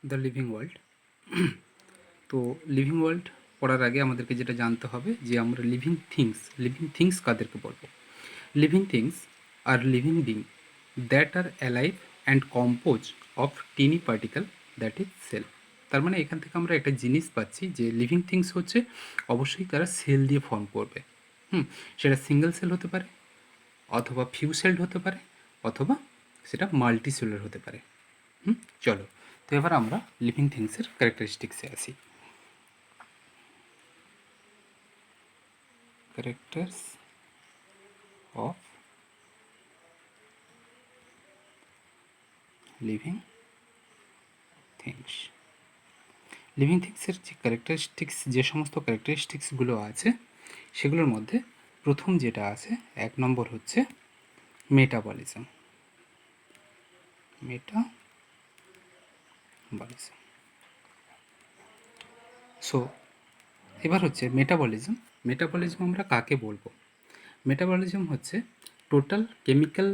The living world. তো living world পড়ার আগে আমাদেরকে যেটা জানতে হবে যে আমরা লিভিং থিংস কাদেরকে বলবো। Living things are living being that are alive and compose of tiny particle that is cell. তার মানে এখান থেকে আমরা একটা জিনিস পাচ্ছি যে লিভিং থিংস হচ্ছে অবশ্যই তারা সেল দিয়ে ফর্ম করবে। সেটা সিঙ্গেল সেল হতে পারে, অথবা ফিউ সেলড হতে পারে, অথবা সেটা মাল্টি সেলুলার হতে পারে। চলো, তো এবার আমরা লিভিং থিংসের ক্যারেক্টারিস্টিক্সে আসি। Characters of living things. Living থিংসের যে সমস্ত ক্যারেক্টারিস্টিক্সগুলো আছে সেগুলোর মধ্যে প্রথম যেটা আছে 1 নম্বর হচ্ছে মেটাবলিজম। সো এবার হচ্ছে মেটাবলিজম আমরা কাকে বলবো? মেটাবলিজম হচ্ছে total chemical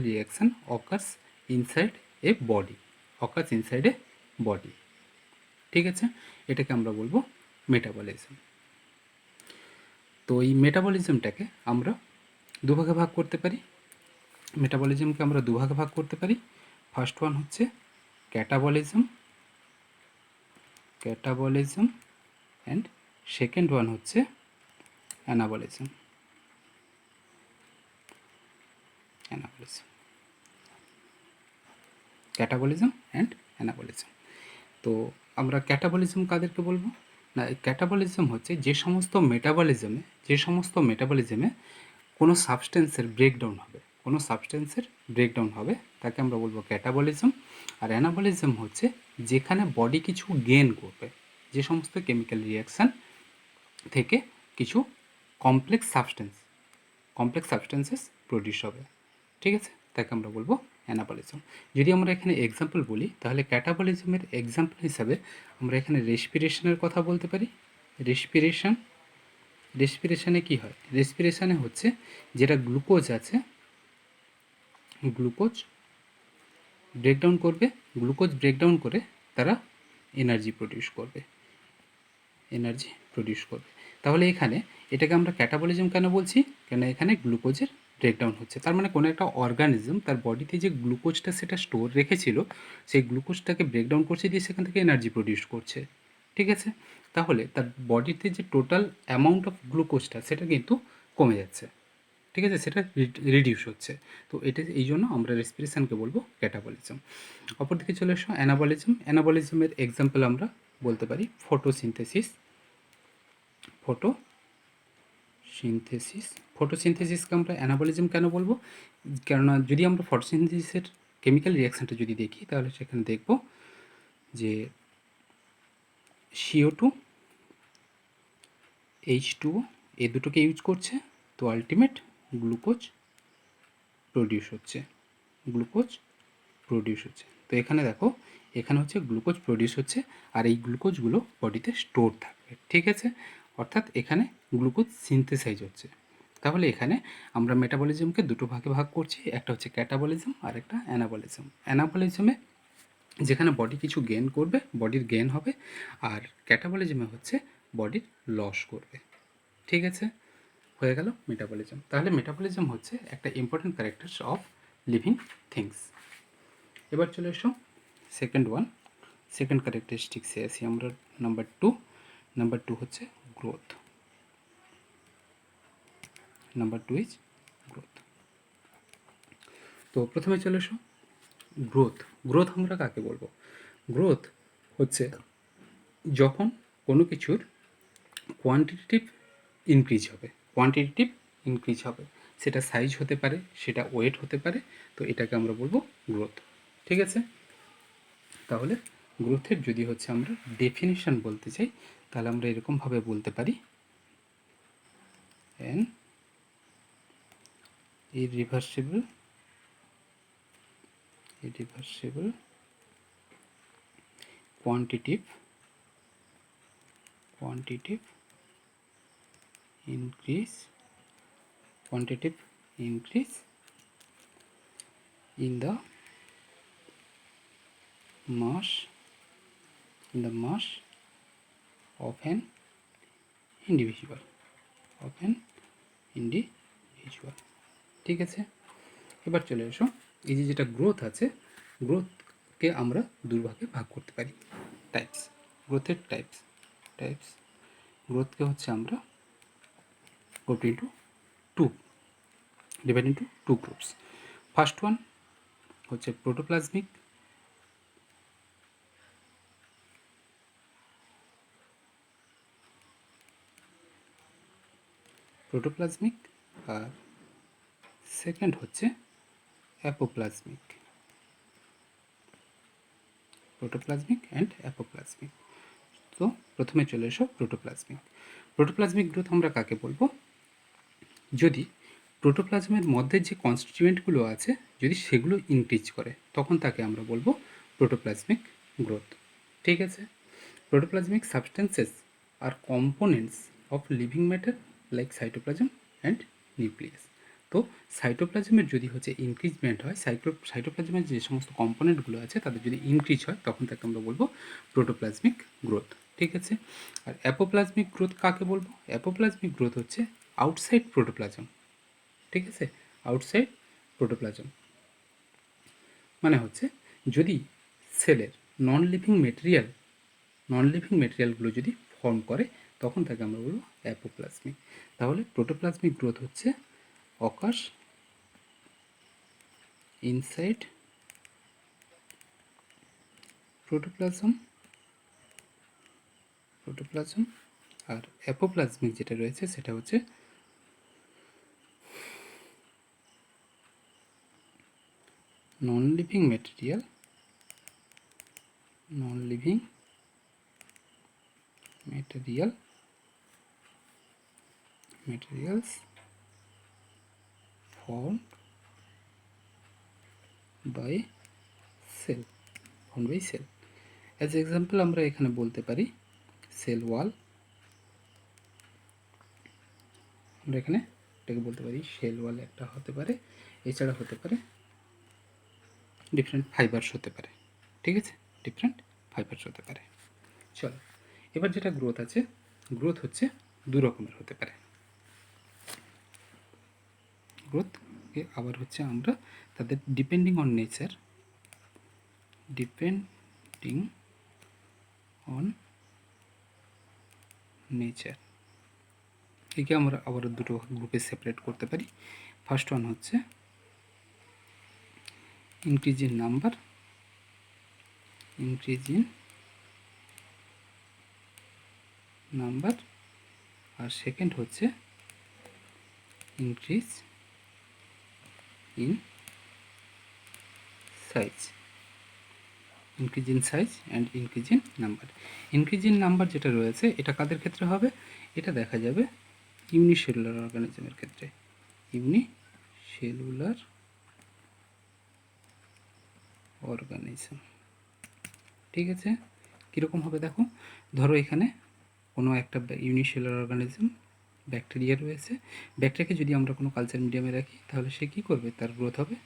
reaction occurs inside এ বডি। ঠিক আছে, এটাকে আমরা বলবো মেটাবলিজম। তো এই মেটাবলিজমটাকে আমরা দুভাগে ভাগ করতে পারি। ফার্স্ট ওয়ান হচ্ছে ক্যাটাবলিজম অ্যান্ড সেকেন্ড ওয়ান হচ্ছে অ্যানাবলিজম। Catabolism and anabolism. তো আমরা ক্যাটাবলিজম কাদেরকে বলবো না, ক্যাটাবলিজম হচ্ছে যে সমস্ত মেটাবলিজমে কোনো সাবস্টেন্সের ব্রেকডাউন হবে তাকে আমরা বলবো ক্যাটাবলিজম। আর অ্যানাবলিজম হচ্ছে যেখানে বডি কিছু গেন করবে, যে সমস্ত কেমিক্যাল রিয়াকশান থেকে কিছু কমপ্লেক্স সাবস্টেন্সেস প্রডিউস হবে। ঠিক আছে, তাকে আমরা বলবো অ্যানাবলিজম। যদি আমরা এখানে এক্সাম্পল বলি তাহলে ক্যাটাবলিজমের এক্সাম্পল হিসাবে আমরা এখানে রেসপিরেশনের কথা বলতে পারি। রেসপিরেশনে কী হয়? রেসপিরেশনে হচ্ছে যেটা গ্লুকোজ আছে, গ্লুকোজ ব্রেকডাউন করে তারা এনার্জি প্রডিউস করবে। তাহলে এখানে এটাকে আমরা ক্যাটাবলিজম কেন বলছি? কেন এখানে গ্লুকোজের ব্রেকডাউন হচ্ছে। তার মানে কোনো একটা অর্গানিজম তার বডিতে যে গ্লুকোজটা সেটা স্টোর রেখেছিল, সেই গ্লুকোজটাকে ব্রেকডাউন করছে দিয়ে সেখান থেকে এনার্জি প্রডিউস করছে। ঠিক আছে, তাহলে তার বডিতে যে টোটাল অ্যামাউন্ট অফ গ্লুকোজটা সেটা কিন্তু কমে যাচ্ছে। ঠিক আছে, সেটা রিডিউস হচ্ছে। তো এটা এই জন্য আমরা রেসপিরেশনকে বলবো ক্যাটাবলিজম। অপরদিকে চলে এসো অ্যানাবলিজমের এক্সাম্পল আমরা বলতে পারি ফটোসিনথেসিসকে আমরা অ্যানাবলিজম কেন বলবো? কেননা যদি আমরা ফটোসিনথেসিসের কেমিক্যাল রিয়াকশানটা যদি দেখি তাহলে সেখানে দেখব যে CO2 H2O এই দুটোকে ইউজ করছে, তো আলটিমেট গ্লুকোজ প্রডিউস হচ্ছে। তো এখানে দেখো, এখানে হচ্ছে গ্লুকোজ প্রডিউস হচ্ছে আর এই গ্লুকোজগুলো বডিতে স্টোর থাকবে। ঠিক আছে, অর্থাৎ এখানে গ্লুকোজ সিনথেসাইজ হচ্ছে। তাহলে এখানে আমরা মেটাবলিজমকে দুটো ভাগে ভাগ করছি, একটা হচ্ছে ক্যাটাবলিজম আর একটা অ্যানাবলিজমে যেখানে বডি কিছু গেন করবে, বডির গেন হবে, আর ক্যাটাবলিজমে হচ্ছে বডির লস করবে। ঠিক আছে, হয়ে গেল মেটাবলিজম। তাহলে মেটাবলিজম হচ্ছে একটা important characters of living things. এবার চলে এসো সেকেন্ড ক্যারেক্টারিস্টিক্সে আসি আমরা। নাম্বার টু হচ্ছে গ্রোথ। তো প্রথমে চলে এসো গ্রোথ আমরা কাকে বলবো? গ্রোথ হচ্ছে যখন কোনো কিছুর কোয়ান্টিটেটিভ ইনক্রিজ হবে, সেটা সাইজ হতে পারে, সেটা ওয়েট হতে পারে, তো এটাকে আমরা বলবো গ্রোথ। ঠিক আছে, তাহলে গ্রোথের যদি হচ্ছে আমরা ডেফিনিশন বলতে চাই তাহলে আমরা এরকমভাবে বলতে পারি an irreversible quantitative increase in the mass in the mass of an individual individual. ঠিক আছে, এবার চলে এসো এই যে যেটা গ্রোথ আছে, গ্রোথকে আমরা দুভাগে ভাগ করতে পারি, টাইপস, গ্রোথের টাইপস গ্রোথকে হচ্ছে আমরা group into two, divide into two groups. First one হচ্ছে প্রোটোপ্লাজমিক, আর সেকেন্ড হচ্ছে অ্যাপোপ্লাজমিক, অ্যান্ড অ্যাপোপ্লাজমিক। তো প্রথমে চলে এসো প্রোটোপ্লাজমিক গ্রোথ আমরা কাকে বলবো? যদি প্রোটোপ্লাজমের মধ্যে যে কনস্টিটিউয়েন্টগুলো আছে যদি সেগুলো ইনক্রিজ করে তখন তাকে আমরা বলবো প্রোটোপ্লাজমিক গ্রোথ। ঠিক আছে, প্রোটোপ্লাজমিক সাবস্টেন্সেস আর components of living matter like cytoplasm and nucleus. তো সাইটোপ্লাজমের যদি হচ্ছে ইনক্রিজমেন্ট হয়, সাইটোপ্লাজমের যে সমস্ত কম্পোনেন্টগুলো আছে তাদের যদি ইনক্রিজ হয় তখন তাকে আমরা বলবো প্রোটোপ্লাজমিক গ্রোথ। ঠিক আছে, আর অ্যাপোপ্লাজমিক গ্রোথ কাকে বলবো? অ্যাপোপ্লাজমিক গ্রোথ হচ্ছে আউটসাইড প্রোটোপ্লাজম। ঠিক আছে, আউটসাইড প্রোটোপ্লাজম মানে হচ্ছে যদি সেলের নন লিভিং মেটেরিয়ালগুলো যদি ফর্ম করে তখন তাকে আমরা বলবো অ্যাপোপ্লাজমিক। তাহলে প্রোটোপ্লাজমিক গ্রোথ হচ্ছে অকার্স ইনসাইড প্রোটোপ্লাজম, আর অ্যাপোপ্লাজমিক যেটা রয়েছে সেটা হচ্ছে non living materials formed by cell. As example আমরা এখানে বলতে পারি সেল ওয়াল, আমরা এখানে এটাকে বলতে পারি সেল ওয়াল একটা হতে পারে, এছাড়া হতে পারে ডিফারেন্ট ফাইবারস হতে পারে। ঠিক আছে, ডিফারেন্ট ফাইবারস হতে পারে। চলো এবার যেটা গ্রোথ আছে, গ্রোথ হচ্ছে দু রকমের হতে পারে। গ্রোথকে আবার হচ্ছে আমরা তাদের ডিপেন্ডিং অন নেচার একে আমরা আবার দুটো গ্রুপে সেপারেট করতে পারি। ফার্স্ট ওয়ান হচ্ছে ইনক্রিজ ইন নাম্বার, আর সেকেন্ড হচ্ছে increase in size, and increase in number. Increase in number যেটা রয়েছে এটা কাদের ক্ষেত্রে হবে? এটা দেখা যাবে ইউনিসেলুলার অর্গানিজমের ক্ষেত্রে, ঠিক আছে, কীরকম হবে দেখো, ধরো এখানে কোনো একটা ইউনিসেলুলার অর্গানিজম ব্যাকটেরিয়া রয়েছে, ব্যাকটেরিয়াকে যদি আমরা কোনো কালচার মিডিয়ামে রাখি তাহলে সে কী করবে? তার গ্রোথ হবে,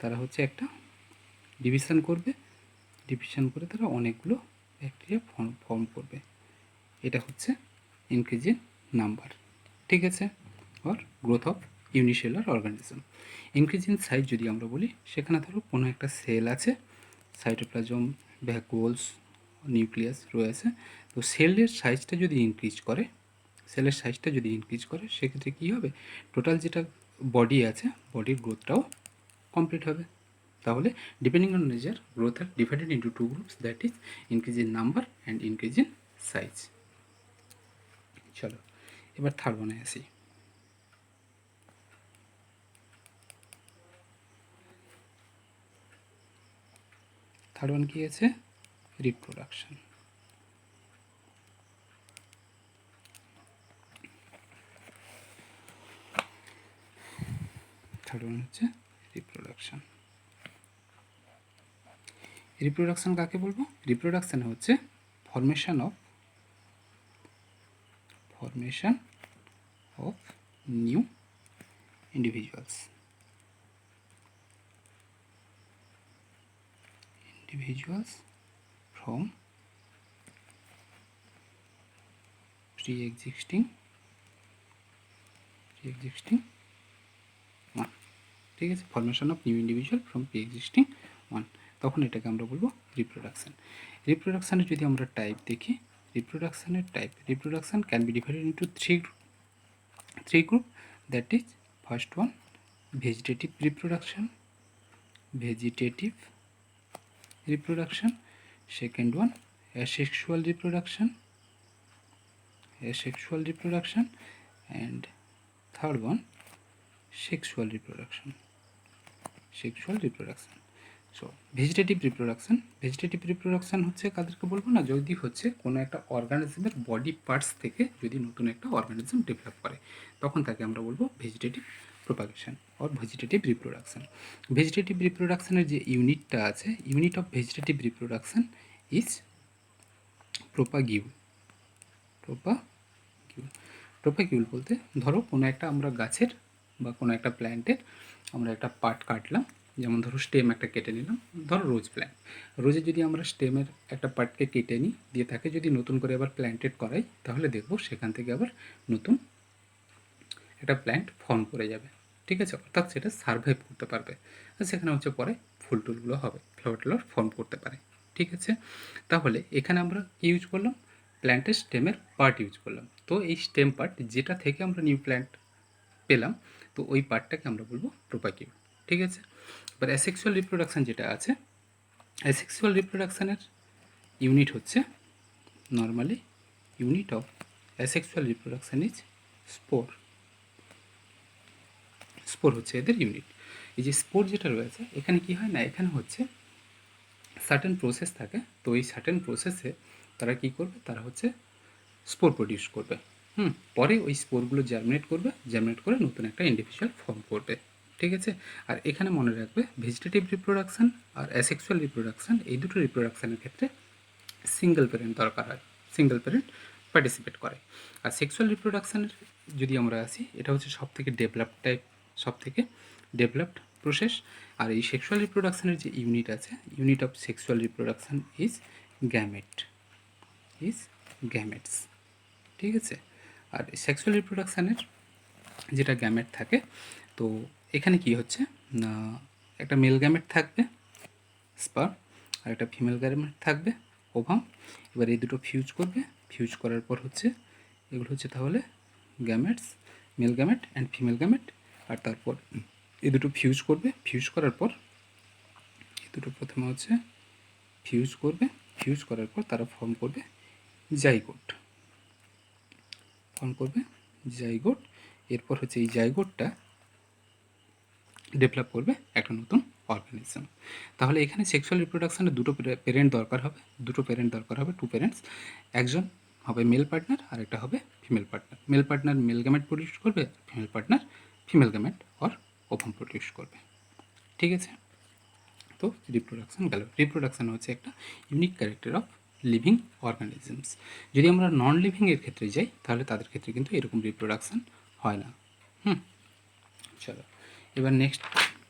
তারা হচ্ছে একটা ডিভিশন করে তারা অনেকগুলো ব্যাকটেরিয়া ফর্ম করবে। এটা হচ্ছে ইনক্রিজ ইন নাম্বার। ঠিক আছে, or growth of unicellular organism. Increase in size যদি আমরা বলি, সেখানে ধরো কোনো একটা সেল আছে, সাইটোপ্লাজম, ভ্যাকুওলস, নিউক্লিয়াস রয়েছে, তো সেলের সাইজটা যদি ইনক্রিজ করে সেক্ষেত্রে কী হবে? টোটাল যেটা বডি আছে বডির গ্রোথটাও কমপ্লিট হবে। তাহলে depending on nature growth are divided into two groups, that is increase in number and increase in size. চলো এবার থার্ড ওয়ানে আসি। থার্ড ওয়ান কী আছে? রিপ্রোডাকশন। থার্ড ওয়ান হচ্ছে রিপ্রোডাকশন। রিপ্রোডাকশন কাকে বলবো? রিপ্রোডাকশন হচ্ছে formation of new individuals, from pre-existing one, ঠিক আছে, formation of new individual from pre-existing one, তখন এটাকে আমরা বলবো রিপ্রোডাকশান। রিপ্রোডাকশানের যদি আমরা টাইপ দেখি, reproduction can be divided into three group, that is first one vegetative reproduction, second one asexual reproduction, and third one sexual reproduction. So vegetative reproduction হচ্ছে কাদেরকে বলবো না, যদি হচ্ছে কোনো একটা অর্গানিজমের বডি পার্টস থেকে যদি নতুন একটা অর্গানিজম ডেভেলপ করে তখন তাকে আমরা বলবো vegetative propagation or vegetative reproduction. Vegetative রিপ্রোডাকশানের যে ইউনিটটা আছে, unit of vegetative reproduction is propagule বলতে ধরো কোনো একটা আমরা গাছের বা কোনো একটা প্ল্যান্টের আমরা একটা পার্ট কাটলাম, যেমন ধরো স্টেম একটা কেটে নিলাম, ধরো রোজ প্ল্যান্ট, রোজের যদি আমরা স্টেমের একটা পার্টকে কেটে নিই, দিয়ে তাকে যদি নতুন করে আবার প্ল্যান্টেড করাই, তাহলে দেখবো সেখান থেকে আবার নতুন একটা প্ল্যান্ট ফর্ম করে যাবে, ঠিক আছে, অর্থাৎ সেটা সারভাইভ করতে পারবে, আর সেখানে হচ্ছে পরে ফুল টুলগুলো হবে, ফ্লাওয়ার ফর্ম করতে পারে, ঠিক আছে। তাহলে এখানে আমরা কী ইউজ করলাম, প্ল্যান্টের স্টেমের পার্ট ইউজ করলাম, তো এই স্টেম পার্ট যেটা থেকে আমরা নিউ প্ল্যান্ট পেলাম, তো ওই পার্টটাকে আমরা বলবো প্রোপাগিউল, ঠিক আছে। এবার অ্যাসেক্সুয়াল রিপ্রোডাকশান যেটা আছে, অ্যাসেক্সুয়াল রিপ্রোডাকশানের ইউনিট হচ্ছে normally unit of asexual reproduction is spore হচ্ছে এদের ইউনিট। এই যে স্পোর যেটা রয়েছে এখানে কি হয় না, এখানে হচ্ছে সার্টেন প্রসেস থাকে, তো এই সার্টেন প্রসেসে তারা কি করবে, তারা হচ্ছে স্পোর প্রডিউস করবে, পরে ওই স্পোরগুলো জার্মিনেট করে নতুন একটা ইন্ডিভিজুয়াল ফর্ম করবে, ঠিক আছে। আর এখানে মনে রাখবে ভেজিটেটিভ রিপ্রোডাকশান আর অ্যাসেক্সুয়াল রিপ্রোডাকশান, এই দুটো রিপ্রোডাকশানের ক্ষেত্রে সিঙ্গেল প্যারেন্ট দরকার হয়, সিঙ্গেল প্যারেন্ট পার্টিসিপেট করে। আর সেক্সুয়াল রিপ্রোডাকশানের যদি আমরা আসি, এটা হচ্ছে সবথেকে ডেভেলপড প্রসেস। আর এই সেক্সুয়াল রিপ্রোডাকশানের যে ইউনিট আছে, unit of sexual reproduction is gametes, ঠিক আছে। আর সেক্সুয়াল রিপ্রোডাকশানের যেটা গ্যামেট থাকে, তো এখানে কি হচ্ছে না, একটা মেল গ্যামেট থাকবে স্পার্ম, আর একটা ফিমেল গ্যামেট থাকবে ওভাম। এবার এই দুটো ফিউজ করার পর হচ্ছে এগুলো হচ্ছে তাহলে gametes, male gamete and female gamete. আর তারপর এই দুটো ফিউজ করার পর এই দুটো প্রথমে হচ্ছে ফিউজ করার পর তারা ফর্ম করবে জাইগোট, এরপর হচ্ছে এই জাইগোটটা ডেভেলপ করবে একটা নতুন অর্গানিজম। তাহলে এখানে সেক্সুয়াল রিপ্রোডাকশানে দুটো প্যারেন্ট দরকার হবে, টু প্যারেন্টস, একজন হবে মেল পার্টনার আর একটা হবে female partner. Male partner male gamete produce করবে, female partner female gamete or ovum produce করবে, ঠিক আছে। তো রিপ্রোডাকশান গেল। রিপ্রোডাকশান হচ্ছে একটা unique character of living organisms. যদি আমরা নন লিভিংয়ের ক্ষেত্রে যাই, তাহলে তাদের ক্ষেত্রে কিন্তু এরকম রিপ্রোডাকশান হয় না। চলো এবার নেক্সট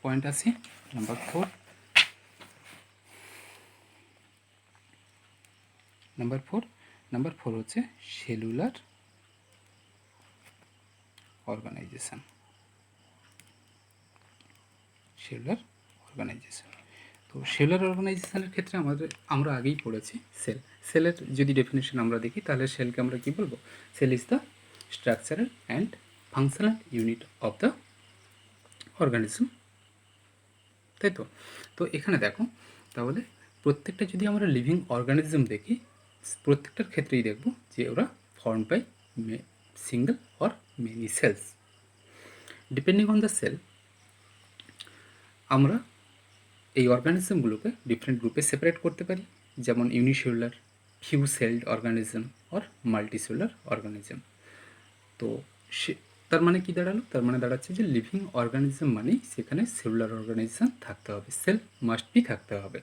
পয়েন্ট আসি, নাম্বার 4 হচ্ছে সেলুলার অর্গানাইজেশন। তো সেলুলার অর্গানাইজেশনের ক্ষেত্রে আমরা আগেই পড়েছি সেলের যদি ডেফিনেশন আমরা দেখি, তাহলে সেলকে আমরা কি বলবো, cell is the structural and functional unit of the organism, তাই তো। তো এখানে দেখো, তাহলে প্রত্যেকটা যদি আমরা লিভিং অর্গানিজম দেখি, প্রত্যেকটার ক্ষেত্রেই দেখব যে ওরা form by single or many cells. Depending on the cell, আমরা এই অর্গানিজমগুলোকে ডিফারেন্ট গ্রুপে সেপারেট করতে পারি, যেমন unicellular, few celled organism or multicellular organism. তো তার মানে কি দাঁড়ালো, তার মানে দাঁড়াচ্ছে যে লিভিং অর্গানিজম মানেই সেখানে সেলুলার অর্গানিজম থাকতে হবে, সেল মাস্ট বি থাকতে হবে।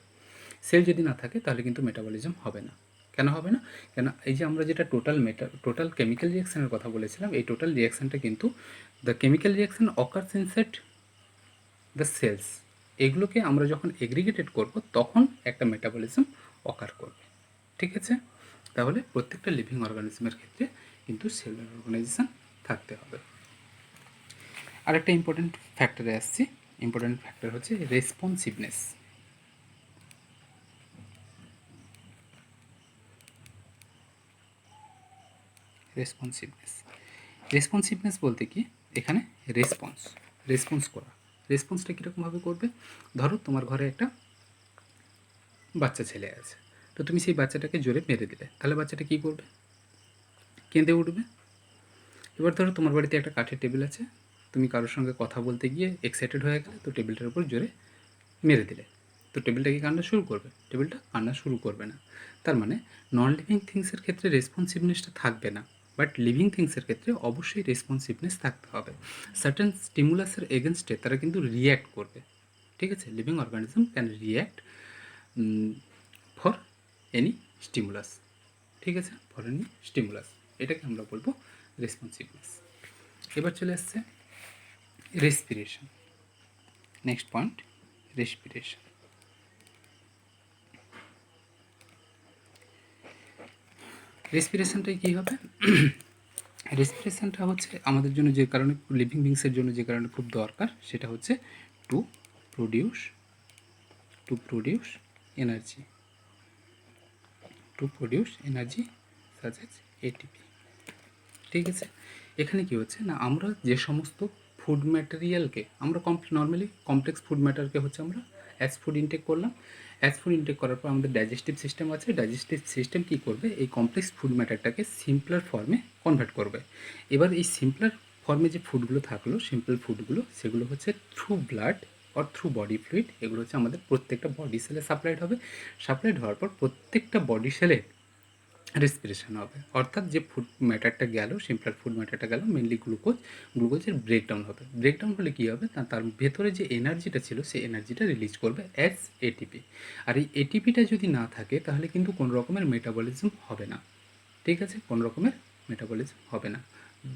সেল যদি না থাকে তাহলে কিন্তু মেটাবলিজম হবে না। কেন হবে না, কেন এই যে আমরা যেটা টোটাল কেমিক্যাল রিয়াকশানের কথা বলেছিলাম, এই টোটাল রিয়াকশানটা কিন্তু the chemical reaction occurs inside the cells, এগুলোকে আমরা যখন এগ্রিগেটেড করব তখন একটা মেটাবলিজম অকার করবে, ঠিক আছে? তাহলে প্রত্যেকটা লিভিং অর্গানিজমের ক্ষেত্রে কিন্তু সেলুলার অর্গানাইজেশন থাকতে হবে। আরেকটা ইম্পর্টেন্ট ফ্যাক্টরে আসছি। ইম্পর্টেন্ট ফ্যাক্টর হচ্ছে রেসপন্সিভনেস। রেসপন্সিভনেস বলতে কি, এখানে রেসপন্স করা। রেসপন্সটা কীরকমভাবে করবে? ধরো তোমার ঘরে একটা বাচ্চা ছেলে আছে, তো তুমি সেই বাচ্চাটাকে জোরে মেরে দিলে, তাহলে বাচ্চাটা কী করবে? কেঁদে উঠবে। এবার ধরো তোমার বাড়িতে একটা কাঠের টেবিল আছে, তুমি কারোর সঙ্গে কথা বলতে গিয়ে এক্সাইটেড হয়ে গেলে, তো টেবিলটার উপর জোরে মেরে দিলে, তো টেবিলটা কি কান্না শুরু করবে? টেবিলটা কান্না শুরু করবে না। তার মানে নন লিভিং থিংসের ক্ষেত্রে রেসপন্সিভনেসটা থাকবে না, বাট লিভিং থিংসের ক্ষেত্রে অবশ্যই রেসপন্সিভনেস থাকতে হবে। সার্টেন স্টিমুলাসের এগেনস্টে তারা কিন্তু রিয়্যাক্ট করবে। ঠিক আছে? Living organism can react for any stimulus. ঠিক আছে? ফর এনি স্টিমুলাস, এটাকে আমরা বলবো রেসপন্সিভনেস। এবার চলে আসছে রেসপিরেশন। Next point, respiration. রেসপিরেশনটাই কী হবে? রেসপিরেশনটা হচ্ছে আমাদের জন্য যে কারণে, লিভিং বিংসের জন্য যে কারণে খুব দরকার, সেটা হচ্ছে to produce energy, such as ATP. ঠিক আছে? এখানে কি হচ্ছে না, আমরা যে সমস্ত ফুড ম্যাটেরিয়ালকে আমরা নর্মালি কমপ্লেক্স ফুড ম্যাটারকে হচ্ছে আমরা অ্যাজ ফুড ইনটেক করলাম। অ্যাজ ফুড ইনটেক করার পর আমাদের ডাইজেস্টিভ সিস্টেম আছে। ডাইজেস্টিভ সিস্টেম কী করবে? এই কমপ্লেক্স ফুড ম্যাটারটাকে সিম্পলার ফর্মে কনভার্ট করবে। এবার এই সিম্পলার ফর্মে যে ফুডগুলো থাকলো, সিম্পল ফুডগুলো, সেগুলো হচ্ছে through blood or through body fluid, এগুলো হচ্ছে আমাদের প্রত্যেকটা বডি সেলে সাপ্লাইড হবে। সাপ্লাইড হওয়ার পর প্রত্যেকটা বডি সেলে রেসপিরেশন হবে, অর্থাৎ যে ফুড ম্যাটারটা গেল, সিম্পলার ফুড ম্যাটারটা গেল, মেনলি গ্লুকোজের ব্রেকডাউন হবে। ব্রেকডাউন হলে কী হবে না, তার ভেতরে যে এনার্জিটা ছিল সেই এনার্জিটা রিলিজ করবে অ্যাজ এটিপি। আর এই এটিপিটা যদি না থাকে তাহলে কিন্তু কোনো রকমের মেটাবলিজম হবে না। ঠিক আছে? কোনো রকমের মেটাবলিজম হবে না।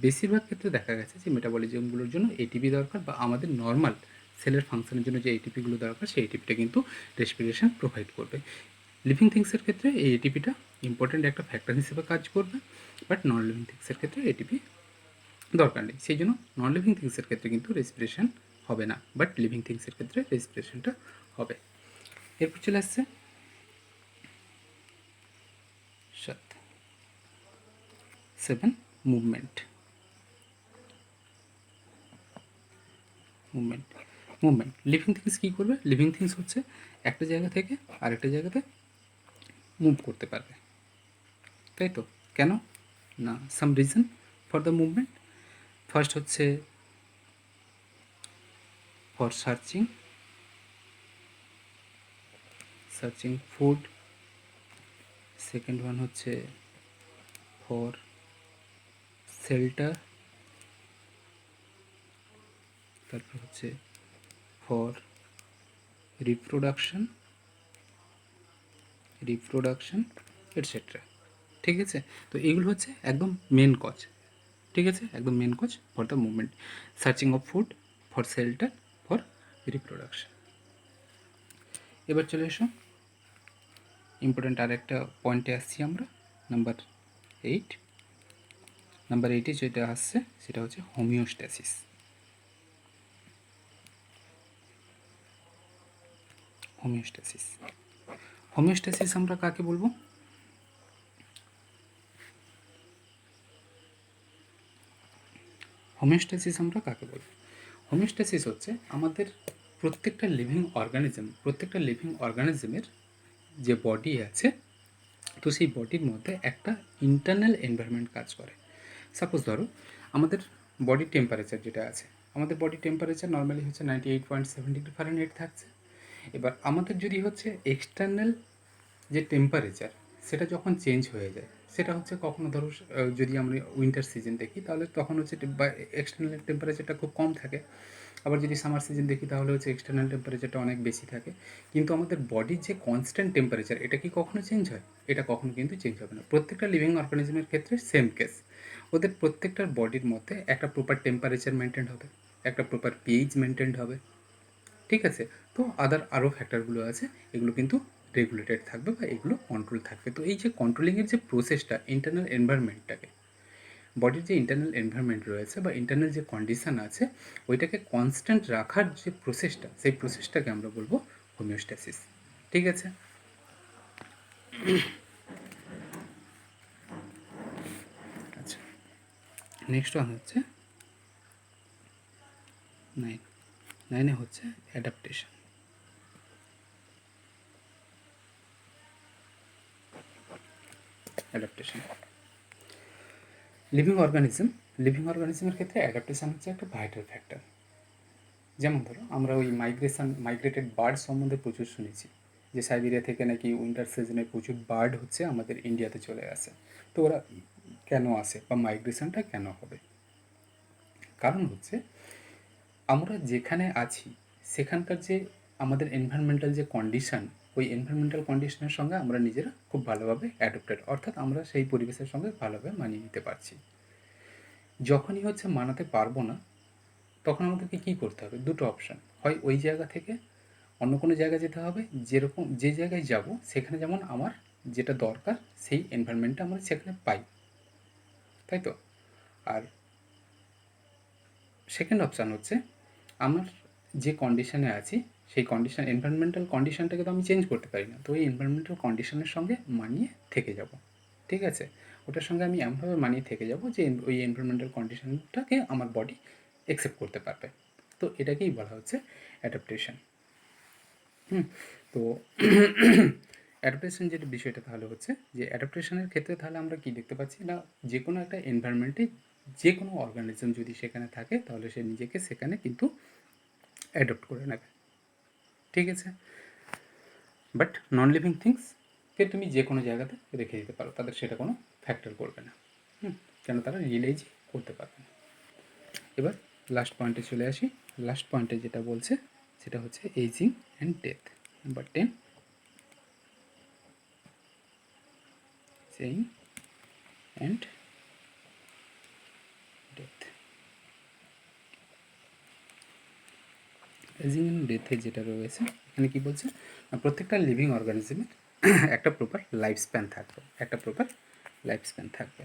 বেশিরভাগ ক্ষেত্রে দেখা গেছে যে মেটাবলিজমগুলোর জন্য এটিপি দরকার, বা আমাদের নর্মাল সেলের ফাংশনের জন্য যে এটিপিগুলো দরকার, সেই এটিপিটা কিন্তু রেসপিরেশন প্রোভাইড করবে। লিভিং থিংসের ক্ষেত্রে এই এটিপিটা ইম্পর্ট্যান্ট একটা ফ্যাক্টর হিসেবে কাজ করবে, বাট নন লিভিং থিংসের ক্ষেত্রে এটিপি দরকার নেই। সেই জন্য নন লিভিং থিংসের ক্ষেত্রে কিন্তু রেসপিরেশন হবে না, বাট লিভিং থিংসের ক্ষেত্রে রেসপিরেশনটা হবে। এরপর চলে আসছে 7 মুভমেন্ট। লিভিং থিংস কী করবে? লিভিং থিংস হচ্ছে একটা জায়গা থেকে আরেকটা জায়গাতে মুভ করতে পারবে, তাই তো? কেন না, some reason for the movement. First হচ্ছে for searching food. Second one হচ্ছে ফর শেল্টার। তারপর হচ্ছে ফর রিপ্রোডাকশন এটসেট্রা। ঠিক আছে? তো এগুলো হচ্ছে একদম মেন কজ। ঠিক আছে? একদম main cause for the movement, searching of food, for shelter, for reproduction. এবার চলে এসো ইম্পর্ট্যান্ট আর একটা পয়েন্টে আসছি আমরা, নাম্বার 8। নাম্বার 8-এ যেটা আসছে সেটা হচ্ছে হোমিওস্ট্যাসিস। হোমিওস্ট্যাসিস আমরা কাকে বলবো? হোমিওস্ট্যাসিস হচ্ছে আমাদের প্রত্যেকটা লিভিং অর্গানিজমের যে বডি আছে, তো সেই বডির মধ্যে একটা ইন্টারনাল এনভায়রনমেন্ট কাজ করে। সাপোজ ধরো আমাদের বডি টেম্পারেচার যেটা আছে, আমাদের বডি টেম্পারেচার নর্মালি হচ্ছে 98.7 ডিগ্রি ফারেনহাইট থাকছে। এবার আমাদের যদি হচ্ছে এক্সটার্নাল যে টেম্পারেচার, সেটা যখন চেঞ্জ হয়ে যায়, সেটা হচ্ছে কখনো ধরো যদি আমরা উইন্টার সিজন দেখি তাহলে তখন হচ্ছে এক্সটার্নাল টেম্পারেচারটা খুব কম থাকে। আবার যদি সামার সিজন দেখি তাহলে হচ্ছে এক্সটার্নাল টেম্পারেচারটা অনেক বেশি থাকে। কিন্তু আমাদের বডির যে কনস্ট্যান্ট টেম্পারেচার, এটা কি কখনো চেঞ্জ হয়? এটা কখনো কিন্তু চেঞ্জ হবে না। প্রত্যেকটা লিভিং অর্গানিজমের ক্ষেত্রে সেম কেস। ওদের প্রত্যেকটার বডির মধ্যে একটা প্রপার টেম্পারেচার মেনটেন হবে, একটা প্রপার পিএইচ মেনটেন হবে। ঠিক আছে? তো আরও ফ্যাক্টরগুলো আছে, এগুলো কিন্তু রেগুলেটেড থাকবে বা এগুলো কন্ট্রোল থাকবে। তো এই যে কন্ট্রোলিংয়ের যে প্রসেসটা, ইন্টারনাল এনভায়রনমেন্টটাকে, বডির যে ইন্টারনাল এনভায়রনমেন্ট রয়েছে বা ইন্টারনাল যে কন্ডিশান আছে ওইটাকে কনস্ট্যান্ট রাখার যে প্রসেসটা, সেই প্রসেসটাকে আমরা বলবো হোমিওস্ট্যাসিস। ঠিক আছে? আচ্ছা, নেক্সট ওয়ান হচ্ছে 9 হচ্ছে অ্যাডাপ্টেশন। অ্যাডাপ্টেশন লিভিং অর্গানিজমের ক্ষেত্রে অ্যাডাপ্টেশন হচ্ছে একটা ভাইটাল ফ্যাক্টর। যেমন ধরো আমরা ওই মাইগ্রেটেড বার্ড সম্বন্ধে প্রচুর শুনেছি, যে সাইবেরিয়া থেকে নাকি উইন্টার সিজনে প্রচুর বার্ড হচ্ছে আমাদের ইন্ডিয়াতে চলে আসে। তো ওরা কেন আসে বা মাইগ্রেশনটা কেন হবে? কারণ হচ্ছে আমরা যেখানে আছি সেখানকার যে আমাদের এনভায়রনমেন্টাল যে কন্ডিশান, ওই এনভায়রনমেন্টাল কন্ডিশনের সঙ্গে আমরা নিজেরা খুব ভালোভাবে অ্যাডপ্টেড, অর্থাৎ আমরা সেই পরিবেশের সঙ্গে ভালোভাবে মানিয়ে নিতে পারছি। যখনই হচ্ছে মানাতে পারবো না, তখন আমাদেরকে কী করতে হবে? দুটো অপশান, হয় ওই জায়গা থেকে অন্য কোনো জায়গায় যেতে হবে, যেরকম যে জায়গায় যাব সেখানে যেমন আমার যেটা দরকার সেই এনভায়রনমেন্টটা আমরা সেখানে পাই, তাই তো? আর সেকেন্ড অপশান হচ্ছে আমার যে কন্ডিশনে আছি সেই এনভায়রনমেন্টাল কন্ডিশনটাকে তো আমি চেঞ্জ করতে পারি না, তো ওই এনভায়রনমেন্টাল কন্ডিশনের সঙ্গে মানিয়ে থেকে যাব। ঠিক আছে? ওটার সঙ্গে আমি এমনভাবে মানিয়ে থেকে যাব যে ওই এনভায়রনমেন্টাল কন্ডিশনটাকে আমার বডি অ্যাকসেপ্ট করতে পারবে। তো এটাকেই বলা হচ্ছে অ্যাডাপ্টেশন। তো অ্যাডাপ্টেশন যেটা বিষয়টা তাহলে হচ্ছে যে অ্যাডাপ্টেশনের ক্ষেত্রে তাহলে আমরা কি দেখতে পাচ্ছি না, যে কোনো একটা এনভায়রনমেন্টে যে কোনো অর্গানিজম যদি সেখানে থাকে তাহলে সে নিজেকে সেখানে কিন্তু অ্যাডপ্ট করে নেবে। ঠিক আছে? বাট নন লিভিং থিংসকে তুমি যে কোনো জায়গাতে রেখে দিতে পারো, তাদের সেটা কোনো ফ্যাক্টর করবে না। কেন? তারা রিয়েলাইজ করতে পারবে না। এবার লাস্ট পয়েন্টে চলে আসি। লাস্ট পয়েন্টে যেটা বলছে সেটা হচ্ছে ageing and death. Number 10, ageing and death. Ageing and ডেথে যেটা রয়েছে এখানে কী বলছে, প্রত্যেকটা লিভিং অর্গানিজমের একটা প্রপার লাইফ স্প্যান থাকবে, একটা প্রপার লাইফ স্প্যান থাকবে,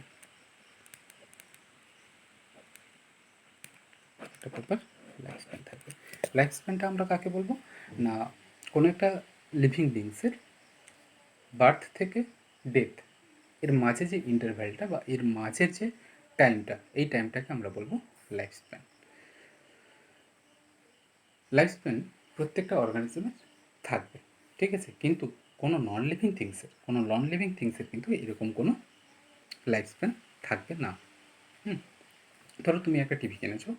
একটা প্রপার লাইফ স্প্যান থাকবে। লাইফ স্প্যানটা আমরা কাকে বলবো না, কোনো একটা লিভিং বিংসের বার্থ থেকে ডেথ এর মাঝে যে ইন্টারভ্যালটা বা এর মাঝের যে টাইমটা, এই টাইমটাকে আমরা বলবো লাইফ স্প্যান। লাইফ স্প্যান প্রত্যেকটা অর্গানিজমের থাকবে, ঠিক আছে? কিন্তু কোনো নন লিভিং থিংসের কিন্তু এরকম কোনো লাইফ স্প্যান থাকবে না। ধরো তুমি একটা টিভি কিনেছো,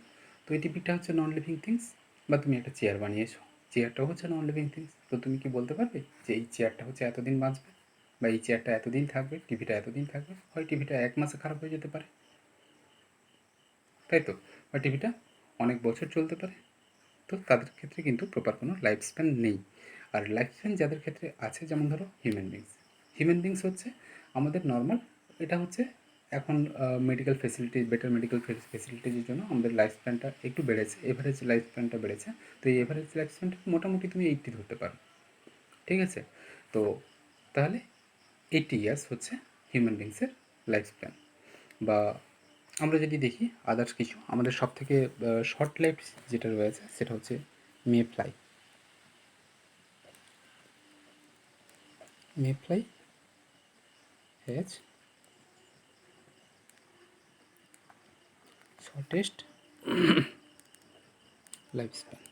তো এই টিভিটা হচ্ছে নন লিভিং থিংস, বা তুমি একটা চেয়ার বানিয়েছো, চেয়ারটাও হচ্ছে নন লিভিং থিংস। তো তুমি কি বলতে পারবে যে এই চেয়ারটা হচ্ছে এতদিন বাঁচবে বা এই চেয়ারটা এতদিন থাকবে, টিভিটা এতদিন থাকবে? হয় টিভিটা 1 মাসে খারাপ হয়ে যেতে পারে, তাই তো? বা টিভিটা অনেক বছর চলতে পারে। তো তাদের ক্ষেত্রে কিন্তু প্রপার কোনো লাইফ স্প্যান নেই। আর লাইফ স্প্যান যাদের ক্ষেত্রে আছে, যেমন ধরো হিউম্যান বিংস হচ্ছে আমাদের নর্মাল, এটা হচ্ছে এখন বেটার মেডিকেল ফেসিলিটিজের জন্য আমাদের লাইফ স্প্যানটা একটু বেড়েছে, এভারেজ লাইফ স্প্যানটা বেড়েছে। তো এই এভারেজ লাইফ স্প্যানটা মোটামুটি তুমি 80 ধরতে পারো, ঠিক আছে? তো তাহলে 80 ইয়ার্স হচ্ছে হিউম্যান বিংসের লাইফ স্প্যান। বা আমরা যদি দেখি আদার্স কিছু, আমাদের সব থেকে শর্ট লাইফ যেটা রয়েছে সেটা হচ্ছে mayfly has shortest life span.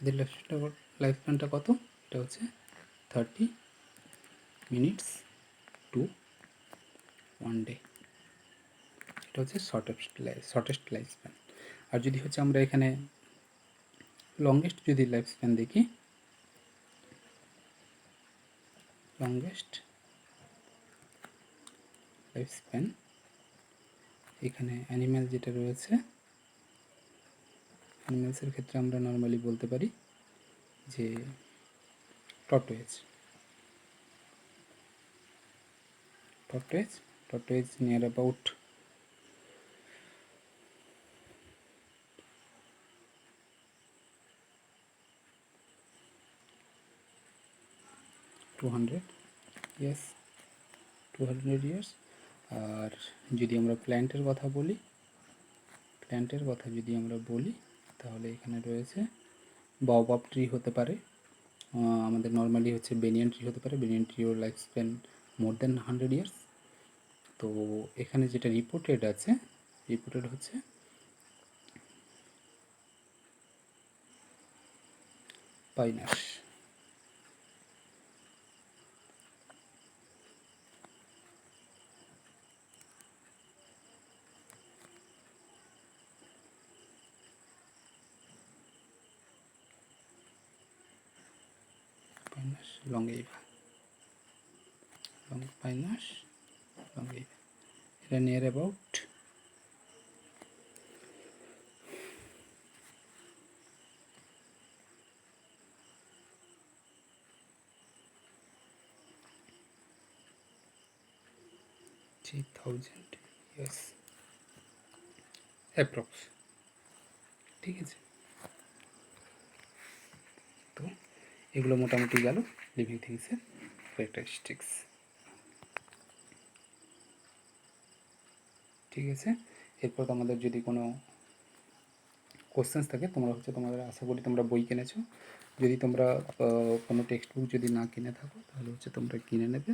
এদের লাইফ স্প্যানটা কত? এটা হচ্ছে 30 মিনিটস টু 1 ডে। এটা হচ্ছে শর্টেস্ট লাইফ স্প্যান। আর যদি হচ্ছে আমরা এখানে লংগেস্ট যদি লাইফ স্প্যান দেখি, লংগেস্ট লাইফ স্প্যান এখানে অ্যানিম্যাল যেটা রয়েছে, অ্যানিম্যালসের ক্ষেত্রে আমরা নর্মালি বলতে পারি যে টর্টোয়েজ tortoise near about 200 years, 200 years। আর যদি আমরা প্ল্যান্টের কথা বলি, তাহলে এখানে রয়েছে বাওবাব ট্রি হতে পারে, আমাদের নর্মালি হচ্ছে বেনিয়ান ট্রি হতে পারে। বেনিয়ান ট্রিও life span more than 100 years. তো এখানে যেটা রিপোর্টেড হচ্ছে Pinus. Pinus longaeva, Pinus longaeva. এটা নিয়ার অ্যাবাউট 3000 ইয়ার্স অ্যাপ্রক্স। ঠিক আছে, তো এগুলো মোটামুটি গেল লিভিং থিংসের ক্যারেক্টারিস্টিক্স। ঠিক আছে, এরপর তোমাদের যদি কোনো কোশ্চেন্স থাকে, তোমাদের আশা করি তোমরা বই কিনেছো। যদি তোমরা কোনো টেক্সট বুক যদি না কিনে থাকো, তাহলে তোমরা কিনে নেবে।